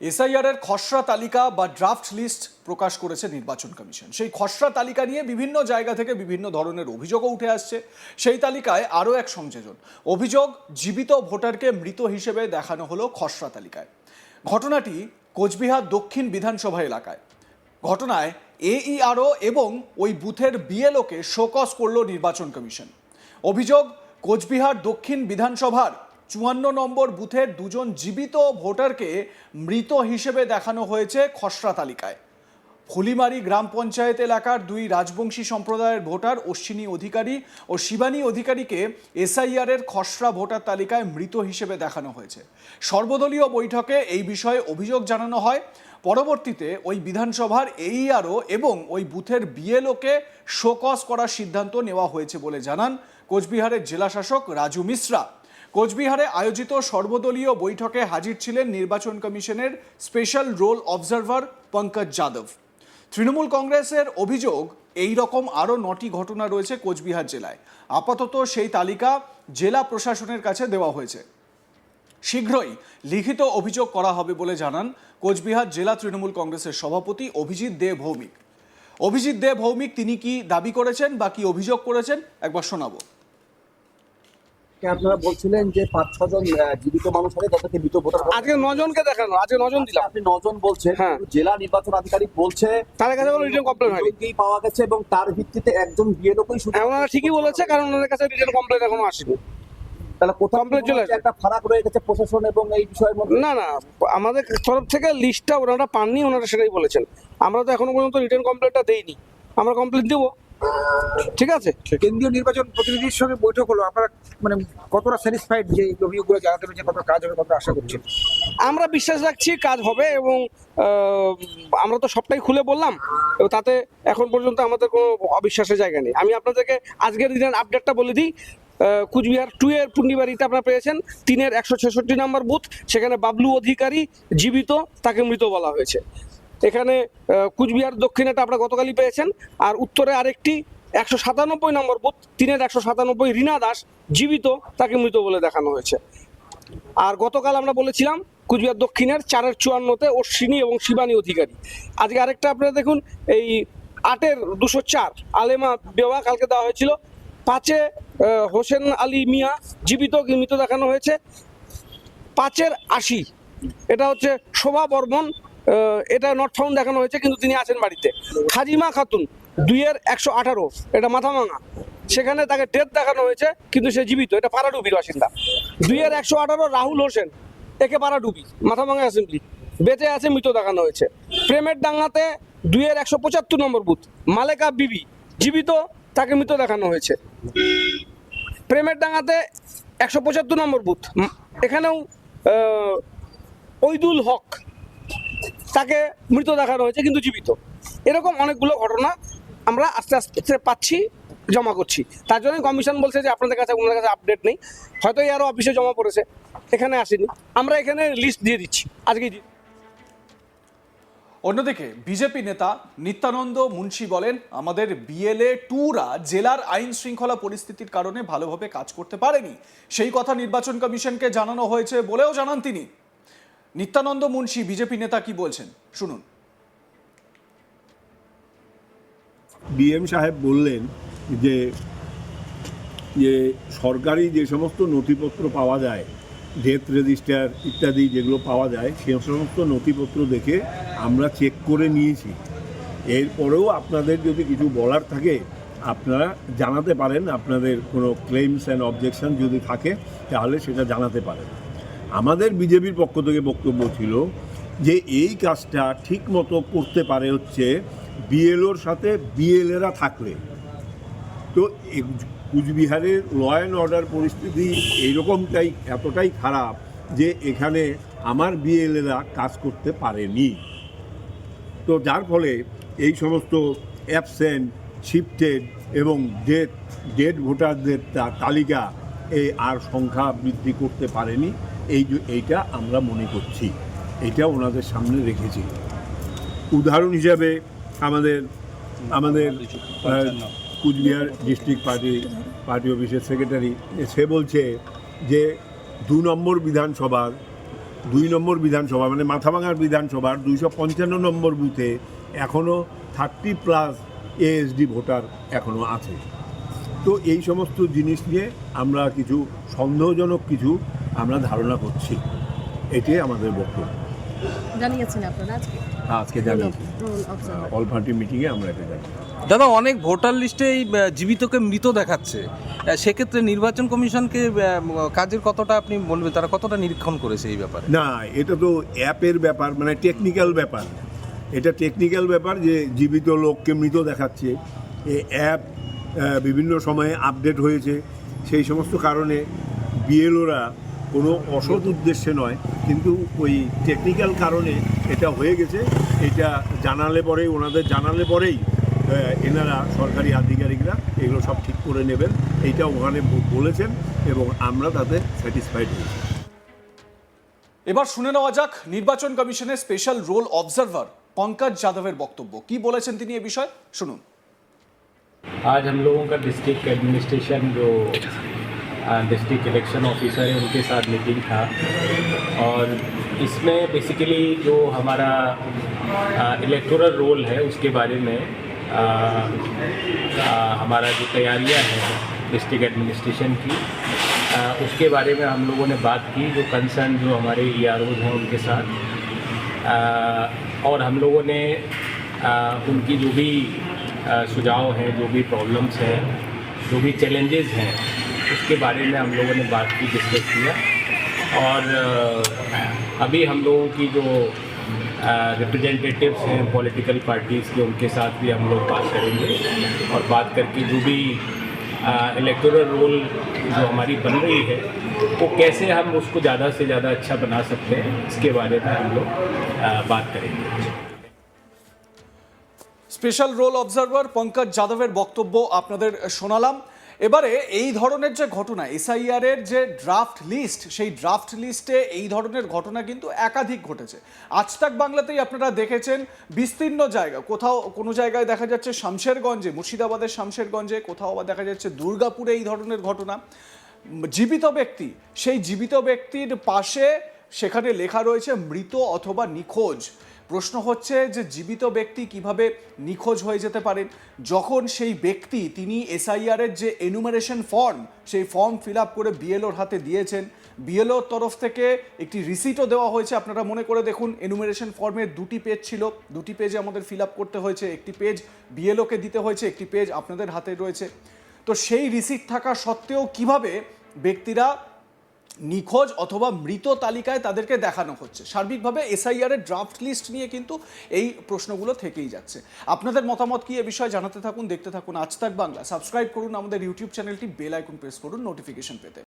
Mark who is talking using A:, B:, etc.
A: SIR এর খসড়া তালিকা বা ড্রাফট লিস্ট প্রকাশ করেছে নির্বাচন কমিশন। সেই খসড়া তালিকা নিয়ে বিভিন্ন জায়গা থেকে বিভিন্ন ধরনের অভিযোগও উঠে আসছে। সেই তালিকায় আরও এক সংযোজন, অভিযোগ জীবিত ভোটারকে মৃত হিসেবে দেখানো হলো খসড়া তালিকায়। ঘটনাটি কোচবিহার দক্ষিণ বিধানসভা এলাকায়। ঘটনায় AERO এবং ওই বুথের BLOকে শোকজ করল নির্বাচন কমিশন। অভিযোগ, কোচবিহার দক্ষিণ বিধানসভার 54 নম্বর বুথের দুজন জীবিত ভোটারকে মৃত হিসেবে দেখানো হয়েছে খসড়া তালিকায়। ফুলিমারি গ্রাম পঞ্চায়েত এলাকার দুই রাজবংশী সম্প্রদায়ের ভোটার অশ্বিনী অধিকারী ও শিবানী অধিকারীকে এসআইআর এর খসড়া ভোটার তালিকায় মৃত হিসেবে দেখানো হয়েছে। সর্বদলীয় বৈঠকে এই বিষয়ে অভিযোগ জানানো হয়। পরবর্তীতে ওই বিধানসভার AERO এবং ওই বুথের BLOকে শোকজ করার সিদ্ধান্ত নেওয়া হয়েছে বলে জানান কোচবিহারের জেলাশাসক রাজু মিশ্রা। কোচবিহারে আয়োজিত সর্বদলীয় বৈঠকে হাজির ছিলেন নির্বাচন কমিশনের special roll observer Pankaj Yadav. Trinamool কংগ্রেসের অভিযোগ, এই রকম আরও 9টি ঘটনা রয়েছে কোচবিহার জেলায়। আপাতত সেই তালিকা জেলা প্রশাসনের কাছে দেওয়া হয়েছে। শীঘ্রই লিখিত অভিযোগ করা হবে বলে জানান কোচবিহার জেলা তৃণমূল কংগ্রেসের সভাপতি অভিজিৎ দে ভৌমিক। অভিজিৎ দে ভৌমিক তিনি কি দাবি করেছেন বা কি অভিযোগ করেছেন একবার শোনাবো।
B: আপনারা বলছিলেন যে 5-6 জন জীবিত মানুষ আছে, তাদেরকে মৃত ভোটার
C: আজকে 9 জনকে দেখানো, আজকে 9 জন দিলাম।
B: আপনি 9 জন বলছেন,
C: হ্যাঁ।
B: জেলা নির্বাচন আধিকারিক বলছে
C: তার কাছে কোনো রিটার্ন কমপ্লেন হয়নি।
B: দুজনকেই পাওয়া গেছে এবং তার ভিত্তিতে একজন BLOকেই শুধু।
C: ওনারা ঠিকই বলেছে, কারণ ওনাদের কাছে রিটার্ন কমপ্লেন এখনো আসেনি।
B: তাহলে কোথাও
C: complaint চলে আসবে।
B: একটা ফারাক রয়ে গেছে প্রশাসন এবং এই বিষয়ের মধ্যে।
C: না না, আমাদের তরফ থেকে লিস্টটা ওনারা পাননি, ওনারা সেটাই বলেছেন। আমরা তো এখনো পর্যন্ত রিটার্ন কমপ্লেনটা দেইনি, আমরা কমপ্লেন দেবো। ঠিক আছে।
D: কেন্দ্রীয় নির্বাচন প্রতিনিধির সঙ্গে বৈঠক হলো, আপনারা মানে কতটা স্যাটিসফাইড যে এই অভিযোগগুলো জানাতে পেরেছে, কত কাজ হবে, কত আশা করছেন?
C: আমরা বিশ্বাস রাখছি কাজ হবে এবং আমরা তো সবটাই খুলে বললাম, এবং তাতে এখন পর্যন্ত আমাদের কোনো অবিশ্বাসের জায়গা নেই। আমি আপনাদেরকে আজকের দিনের আপডেটটা বলে দিই। কুচবিহার 2 এর পুন্ডিবাড়িতে আপনারা পেয়েছেন 3-এর 166 নম্বর বুথ, সেখানে বাবলু অধিকারী জীবিত, তাকে মৃত বলা হয়েছে। এখানে কুচবিহার দক্ষিণেটা আপনারা গতকালই পেয়েছেন। আর উত্তরে আরেকটি 197 নম্বর বুথ, 3-এর 197 রীনা দাস জীবিত, তাকে মৃত বলে দেখানো হয়েছে। আর গতকাল আমরা বলেছিলাম কুচবিহার দক্ষিণের 4-এর 54-তে অশ্বিনী এবং শিবানী অধিকারী। আজকে আরেকটা আপনারা দেখুন, এই 8-এর 204 আলেমা বেওয়া কালকে দেওয়া হয়েছিল। 5-এ হোসেন আলী মিয়া জীবিত, মৃত দেখানো হয়েছে। 5-এর 80 এটা হচ্ছে শোভা বর্মন, এটা নট ফাউন্ড দেখানো হয়েছে, কিন্তু তিনি আছেন বাড়িতে। খাজিমা খাতুন 2-এর 118 এটা মাথাভাঙা, সেখানে তাকে ডেথ দেখানো হয়েছে, কিন্তু সে জীবিত, এটা পাড়াডুবির বাসিন্দা। 2-এর 118 রাহুল হোসেন, একে পাড়াডুবি মাথাভাঙা অ্যাসেম্বলি, বেঁচে আছে, মৃত দেখানো হয়েছে। প্রেমের ডাঙ্গাতে 2-এর 175 নম্বর বুথ মালেকা বিবি জীবিত, তাকে মৃত দেখানো হয়েছে। প্রেমের ডাঙ্গাতে 175 নম্বর বুথ, এখানেও ঐদুল হক, তাকে মৃত দেখানো হয়েছে, কিন্তু জীবিত। এরকম অনেকগুলো ঘটনা আমরা আস্তে আস্তে পাচ্ছি, জমা করছি। তার জন্য কমিশন বলছে যে আপনাদের কাছে ওনাদের কাছে আপডেট নেই, হয়তো আরও অফিসে জমা পড়েছে, এখানে আসেনি। আমরা এখানে লিস্ট দিয়ে দিচ্ছি আজকেই।
A: অন্যদিকে বিজেপি নেতা নিত্যানন্দ মুন্সি বলেন, আমাদের BLA 2রা জেলার আইন শৃঙ্খলা পরিস্থিতির কারণে ভালোভাবে কাজ করতে পারেনি। সেই কথা নির্বাচন কমিশনকে জানানো হয়েছে বলেও জানান তিনি। নিত্যানন্দ মুন্সি বিজেপি নেতা কি বলছেন শুনুন।
E: DM সাহেব বললেন যে সরকারি যে সমস্ত নথিপত্র পাওয়া যায়, ডেথ রেজিস্টার ইত্যাদি যেগুলো পাওয়া যায়, সে সমস্ত নথিপত্র দেখে আমরা চেক করে নিয়েছি। এরপরেও আপনাদের যদি কিছু বলার থাকে আপনারা জানাতে পারেন, আপনাদের কোনো ক্লেমস অ্যান্ড অবজেকশন যদি থাকে তাহলে সেটা জানাতে পারেন। আমাদের বিজেপির পক্ষ থেকে বক্তব্য ছিল যে এই কাজটা ঠিক মতো করতে পারে হচ্ছে BLOর সাথে BLAরা থাকলে। তো কুচবিহারের ল অ্যান্ড অর্ডার পরিস্থিতি এইরকমটাই, এতটাই খারাপ যে এখানে আমার BLAরা কাজ করতে পারেনি। তো যার ফলে এই সমস্ত অ্যাবসেন্ট, শিফটেড এবং ডেড ভোটারদের তালিকা আর সংখ্যা বৃদ্ধি করতে পারেনি। এইটা আমরা মনে করছি, এইটা ওনাদের সামনে রেখেছি। উদাহরণ হিসাবে আমাদের কুচবিহার ডিস্ট্রিক্ট পার্টি অফিসের সেক্রেটারি, সে বলছে যে 2 নম্বর বিধানসভার 2 নম্বর বিধানসভা মানে মাথাভাঙার বিধানসভার 255 নম্বর বুথে এখনও 30+ এএসডি ভোটার এখনও আছে। তো এই সমস্ত জিনিস নিয়ে আমরা কিছু সন্দেহজনক কিছু আমরা ধারণা করছি, এটাই আমাদের বক্তব্য।
F: জানিয়েছেন আপনারা আজকে
E: আজকে জানিয়েছি
F: রোল অবজার্ভার।
E: অল পার্টি মিটিংয়ে আমরা এটা জানি।
G: দাদা, অনেক ভোটার লিস্টে এই জীবিতকে মৃত দেখাচ্ছে, সেক্ষেত্রে নির্বাচন কমিশনকে কাজের কতটা আপনি বলবেন, তারা কতটা নিরীক্ষণ করেছে এই ব্যাপারে?
E: না, এটা তো অ্যাপের ব্যাপার, মানে টেকনিক্যাল ব্যাপার। এটা টেকনিক্যাল ব্যাপার যে জীবিত লোককে মৃত দেখাচ্ছে। এই অ্যাপ বিভিন্ন সময়ে আপডেট হয়েছে, সেই সমস্ত কারণে বিএলওরা কোনো অসৎ উদ্দেশ্যে নয়, কিন্তু ওই টেকনিক্যাল কারণে এটা হয়ে গেছে। এটা জানালে পরেই, ওনাদের জানালে পরেই এনারা সরকারি আধিকারিকরা এগুলো সব ঠিক করে নেবেন, এইটা ওখানে বলেছেন এবং আমরা তাতে স্যাটিসফাইড হয়েছি।
A: এবার শুনে নেওয়া যাক নির্বাচন কমিশনের স্পেশাল রোল অবজারভার पंकज যাদবের বক্তব্য। কি বলেছেন তিনি এ বিষয়ে শুনুন।
H: आज हम लोगों का डिस्ट्रिक्ट एडमिनिस्ट्रेशन जो डिस्ट्रिक्ट इलेक्शन ऑफिसर है उनके साथ मीटिंग था, और इसमें बेसिकली जो हमारा इलेक्टोरल रोल है उसके बारे में हमारा जो तैयारियां हैं डिस्ट्रिक्ट एडमिनिस्ट्रेशन की, उसके बारे में हम लोगों ने बात की, जो कंसर्न जो हमारे EROs हैं उनके साथ, और हम लोगों ने उनकी जो भी सुझाव हैं, जो भी प्रॉब्लम्स हैं, जो भी चैलेंजेस हैं, उसके बारे में हम लोगों ने बात की, डिस्कस किया। और अभी हम लोगों की जो रिप्रेजेंटेटिव्स हैं पॉलिटिकल पार्टीज़ के, उनके साथ भी हम लोग बात करेंगे, और बात करके जो भी इलेक्टोरल रोल जो हमारी बन रही है वो कैसे हम उसको ज़्यादा से ज़्यादा अच्छा बना सकते हैं, इसके बारे में हम लोग बात करेंगे।
A: স্পেশাল রোল অবজারভার পঙ্কজ যাদবের বক্তব্য আপনাদের শোনালাম। এবারে এই ধরনের যে ঘটনা, এসআইআর এর যে ড্রাফট লিস্ট, সেই ড্রাফট লিস্টে এই ধরনের ঘটনা কিন্তু একাধিক ঘটেছে। আজ তাক বাংলাতেই আপনারা দেখেছেন বিস্তীর্ণ জায়গা, কোথাও কোনো জায়গায় দেখা যাচ্ছে শামশেরগঞ্জে, মুর্শিদাবাদের শামশেরগঞ্জে, কোথাও আবার দেখা যাচ্ছে দুর্গাপুরে এই ধরনের ঘটনা। জীবিত ব্যক্তি, সেই জীবিত ব্যক্তির পাশে সেখানে লেখা রয়েছে মৃত অথবা নিখোঁজ। প্রশ্ন হচ্ছে যে জীবিত ব্যক্তি কিভাবে নিখোঁজ হয়ে যেতে পারেন, যখন সেই ব্যক্তি তিনি এসআইআর এর যে এনুমারেশন ফর্ম, সেই ফর্ম ফিল আপ করে বিএলওর হাতে দিয়েছেন, বিএলওর তরফ থেকে একটি রিসিটও দেওয়া হয়েছে। আপনারা মনে করে দেখুন, এনুমারেশন ফর্মের 2টি পেজ ছিল, 2টি পেজে আমাদের ফিল আপ করতে হয়েছে, একটি পেজ বিএলওকে দিতে হয়েছে, একটি পেজ আপনাদের হাতে রয়েছে। তো সেই রিসিট থাকা সত্ত্বেও কিভাবে ব্যক্তিরা নিখোঁজ অথবা মৃত তালিকায় তাদেরকে দেখানো হচ্ছে? সার্বিকভাবে এসআইআর এর ড্রাফট লিস্ট নিয়ে কিন্তু এই প্রশ্নগুলো থেকেই যাচ্ছে। আপনাদের মতামত কি এ বিষয়ে জানাতে থাকুন, দেখতে থাকুন আজ তাক বাংলা। সাবস্ক্রাইব করুন আমাদের ইউটিউব চ্যানেলটি, বেল আইকন প্রেস করুন নোটিফিকেশন পেতে।